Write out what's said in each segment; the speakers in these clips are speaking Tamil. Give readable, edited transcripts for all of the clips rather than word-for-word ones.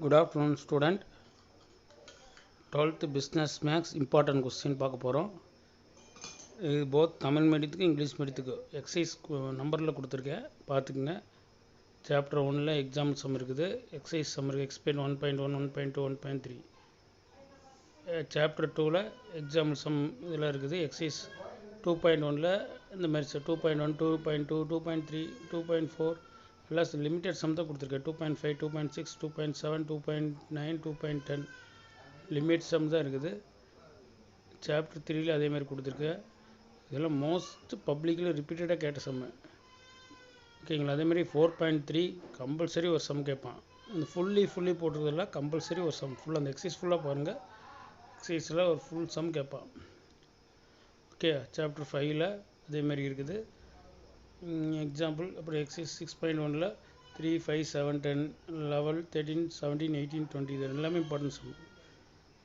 Good afternoon, student. 12th business max important question பார்க்க போகிறோம். இது போத் தமிழ் மீடியத்துக்கு இங்கிலீஷ் மீடியத்துக்கு எக்ஸசைஸ் நம்பரில் கொடுத்துருக்கேன், பார்த்துக்குங்க. சாப்டர் 1ல் எக்ஸாம்பிள் சம் இருக்குது, எக்ஸசைஸ் சம் இருக்குது, எக்ஸ்பிளைன் 1.1, 1.2, 1.3. சாப்டர் 2ல் எக்ஸாம்பிள் சம் இதெல்லாம் இருக்குது. எக்ஸசைஸ் 2.1ல் இந்த மாதிரி 2.1, 2.2, 2.3, 2.4 எல்லாம் லிமிட்டட் சம் தான் கொடுத்துருக்கேன். 2.5, 2.6, 2.7, 2.9, 2.10 லிமிட் சம் தான் இருக்குது. சாப்டர் 3ல் அதேமாதிரி கொடுத்துருக்கேன். இதெல்லாம் மோஸ்ட் பப்ளிக்கில் ரிப்பீட்டடாக கேட்ட சம்மு, ஓகேங்களா. அதேமாதிரி 4.3 கம்பல்சரி ஒரு சம் கேட்பான். அந்த ஃபுல்லி போட்டுறதெல்லாம் கம்பல்சரி ஒரு சம் ஃபுல்லாக அந்த எக்ஸசைஸ் ஃபுல்லாக பாருங்கள். எக்ஸசைஸில் ஒரு ஃபுல் சம் கேட்பான். ஓகே, சாப்டர் 5ல் அதேமாதிரி இருக்குது எக்ஸாம்பிள். அப்புறம் எக்ஸசைஸ் 6.1ல் 3, 5, 7, 10, 11, 13, 17, 18, 20 இது எல்லாமே இம்பார்ட்டன்ட் சம்.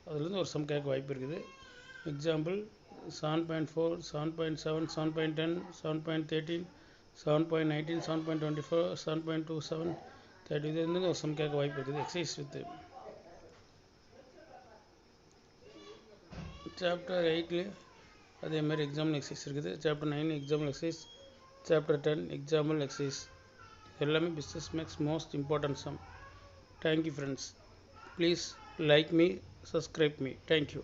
அதுலேருந்து ஒரு சம் கேட்க வாய்ப்பு இருக்குது. எக்ஸாம்பிள் 7.4, 7.7, 7.10, 7.13, 7.19, 7.24, 7.27, 30 இதுலேருந்து ஒரு சம் கேட்க வாய்ப்பு இருக்குது. எக்ஸசைஸ் வித் சாப்டர் 8லேயே அதேமாதிரி எக்ஸாம்பிள் எக்ஸசைஸ் இருக்குது. Chapter 9 example exercise, chapter 10 example exercise. எல்லாமே business maths most important sum. Thank you friends. Please like me, subscribe me. Thank you.